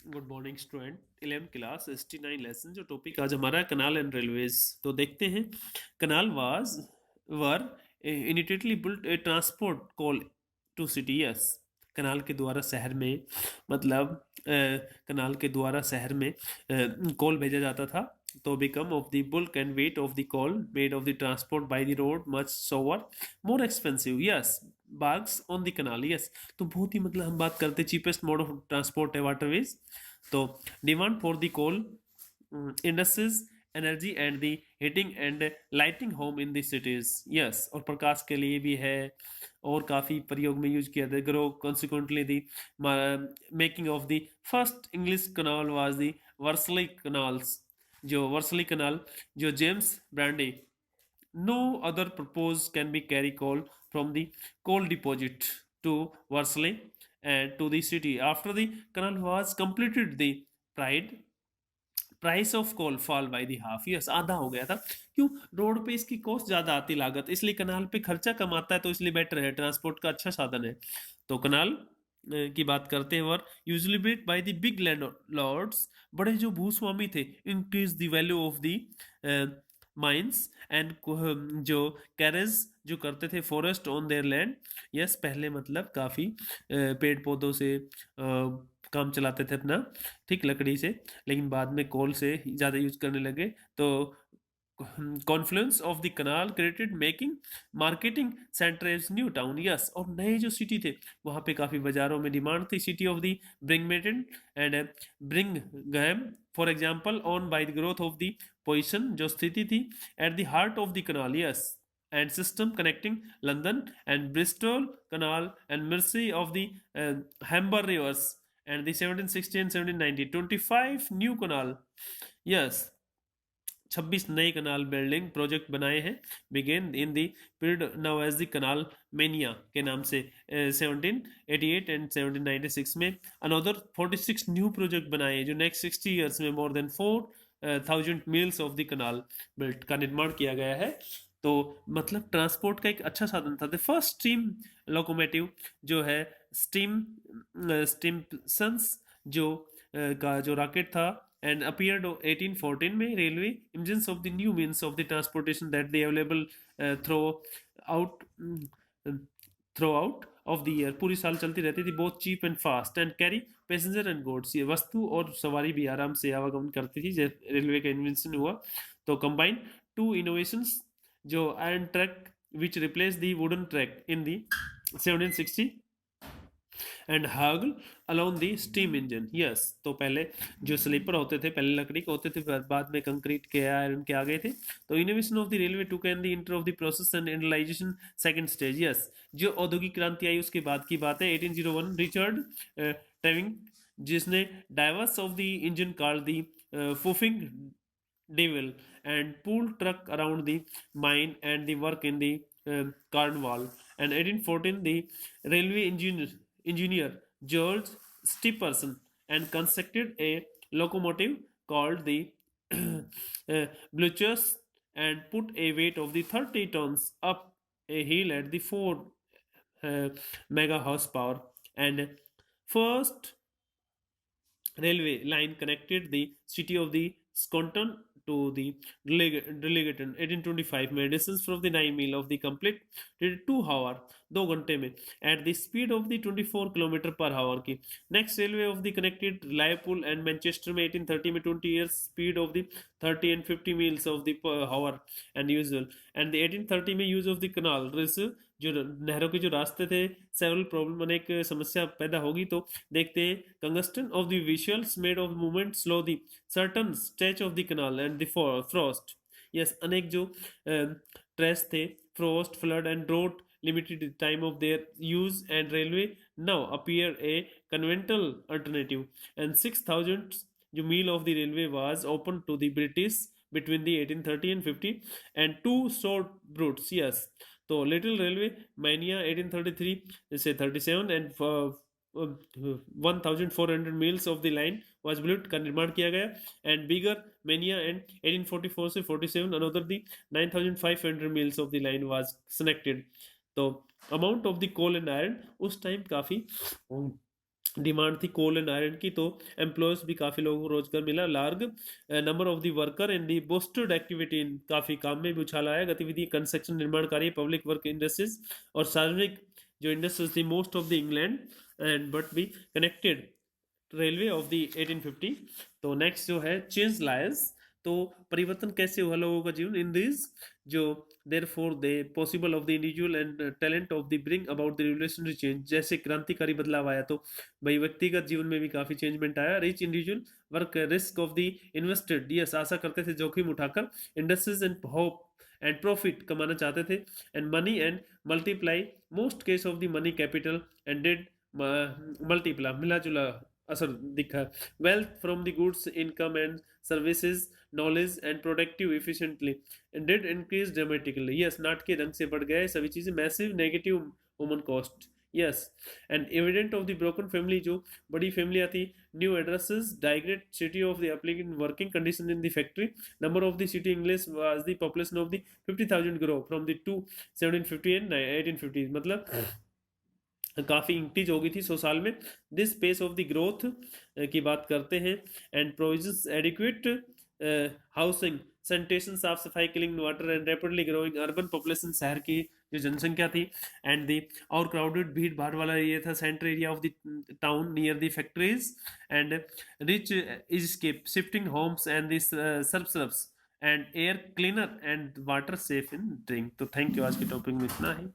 Good morning student. 11 class 69 lesson. जो topic आज हमारा है कनाल एंड रेलवेज। तो देखते हैं। Canal was were initially built a transport call to city. Yes, canal के द्वारा शहर में, मतलब कनाल के द्वारा शहर में कॉल भेजा जाता था। तो become of the bulk and weight of the coal made of the transport by the road much so over more expensive. Yes, barks on the canal. Yes, तो बहुत ही, मतलब हम बात करते चीपेस्ट मोड ऑफ ट्रांसपोर्ट है वाटरवेज। तो demand for the coal industries energy and the heating and lighting home in the cities. Yes, और प्रकाश के लिए भी है और काफ़ी प्रयोग में यूज किया था। Grow consequently the making of the first English canal was the Worsley canals. जो वर्सली कनाल, जो James Brindley, no other propose can be carry coal from the coal deposit to Worsley and to the city. After the canal was completed, the pride price of coal fall by the half. Yes, आधा हो गया था। क्यों? Road पे इसकी cost ज़्यादा आती लागत, इसलिए कनाल पे खर्चा कम आता है, तो इसलिए बेटर है, ट्रांसपोर्ट का अच्छा साधन है। तो कनाल की बात करते हैं। Were usually built by the big landlords, बड़े जो भूस्वामी थे, increase the value of the mines and जो कैरेज जो करते थे forest on their land. Yes, पहले मतलब काफ़ी पेड़ पौधों से काम चलाते थे अपना, ठीक, लकड़ी से। लेकिन बाद में कोल से ज़्यादा यूज करने लगे। तो Confluence of the kanal created making marketing centre is new town. Yes, और नए जो सिटी थे वहाँ पे काफ़ी बाज़ारों में डिमांड थी। सिटी ऑफ द ब्रिंगमेटन and Birmingham for example on by the growth of the position, जो स्थिति थी at the heart of the canal. Yes, and system connecting London and Bristol Canal and Mersey of the Humber rivers and the 1760 and 1790 25 new canal। yes, 26 नए कनाल building project बनाए हैं। Began in the period now as the canal mania के नाम से 1788 and 1796 में। Another 46 new project बनाए जो next 60 years में more than 4000 meals of the kanal built का निर्माण किया गया है। तो मतलब ट्रांसपोर्ट का एक अच्छा साधन था। द फर्स्ट स्टीम लोकोमोटिव जो है स्टीम स्टीमसंस जो का जो रॉकेट था and appeared 1814 में। Railway engines of the new means of the transportation that they available throughout throughout of the year, पूरी साल चलती रहती थी। both cheap and fast and carry passenger and goods, ये वस्तु और सवारी भी आराम से आवागमन करती थी जब रेलवे का इन्वेंशन हुआ। तो combine two innovations, जो iron track which replaced the wooden track in the 1760 and hug alone the steam engine. Yes, तो पहले जो स्लीपर होते थे पहले लकड़ी के होते थे, बाद में कंक्रीट के आयरन के आ गए थे। तो innovation of the railway to can the enter of the process and industrialisation second stage. Yes, जो औद्योगिक क्रांति आई उसके बाद की बात है। 1801 रिचर्ड टेविंग, जिसने divers of the engine called the puffing devil and pulled truck around the mine and the work in the Cornwall. And 1814 the railway engineer George Stephenson and constructed a locomotive called the Bluchers and put a weight of the 30 tons up a hill at the 4 mega horsepower. And first railway line connected the city of the Skonton to the Delegaton 1825 में distance from the 9 mile of the complete 2 hour 2 घंटे में at the speed of the 24 kilometre per hour की। Next railway of the connected Liverpool and Manchester में 1830 में 20 years speed of the 30 and 50 miles of the per hour and usual। and the 1830 में use of the canal जो नहरों के जो रास्ते थे सेवरल प्रॉब्लम, अनेक समस्या पैदा होगी। तो देखते हैं congestion of the visuals made of movement slow the certain stretch of the canal and the frost. Yes, अनेक जो ट्रेस थे, frost flood and drought limited the time of their use and railway now appear a conventional alternative। and 6000 जो मील of the railway was open to the British between the 1830 and 50 and two short routes। yes, तो little railway mania 1833 से 37 and 1400 meals of the line was built का निर्माण किया गया। And bigger mania and 1844 से 47 another the 9500 miles of the line was selected. तो amount of the coal and iron उस time काफ़ी डिमांड थी कोल एंड आयरन की, तो एम्प्लॉयज भी काफ़ी लोगों को रोजगार मिला। Large number of the worker and the boasted activity in, काफ़ी काम में भी उछाल आया। गतिविधि कंस्ट्रक्शन, निर्माण कार्य, पब्लिक वर्क इंडस्ट्रीज और सार्वजनिक जो इंडस्ट्रीज थी most of the England and but be connected railway of the 1850। तो नेक्स्ट जो है चेंज लायस, तो परिवर्तन कैसे हुआ लोगों का जीवन इन दिस जो therefore they possible of the individual and talent of the bring about the revolutionary change, जैसे क्रांतिकारी बदलाव आया तो भाई व्यक्तिगत जीवन में भी काफी चेंजमेंट आया। Rich individual work risk of the invested, yes आशा करते थे जोखिम उठाकर। Industries and hope and profit कमाना चाहते थे। And money and multiply, most case of the money capital and did multiply, मिला जुला असर दिखा। Wealth from the goods, income and services, knowledge and productive efficiently did increase dramatically, yes नाटकीय ढंग से बढ़ गए सभी चीजें। Massive negative human cost, yes and evident of the broken family, जो बड़ी फैमिलियां थी। न्यू एड्रेसेस, डाइग्रेट city of the applicant, working condition in the factory. Number of the city English was the population of the 50,000 grow from the two 1750 and 1850, मतलब काफ़ी increase हो गई थी 100 साल में। This pace of the growth की बात करते हैं। And provisions adequate housing, sanitation, साफ सफाई, clean water and rapidly growing urban population, शहर की जो जनसंख्या थी। एंड दी और क्राउडेड, भीड़ भाड़ वाला एरिया था, centre area of the town near the factories. And rich is escape, shifting homes and this suburbs and air cleaner and water safe in drink. तो थैंक यू, आज के topic में इतना है।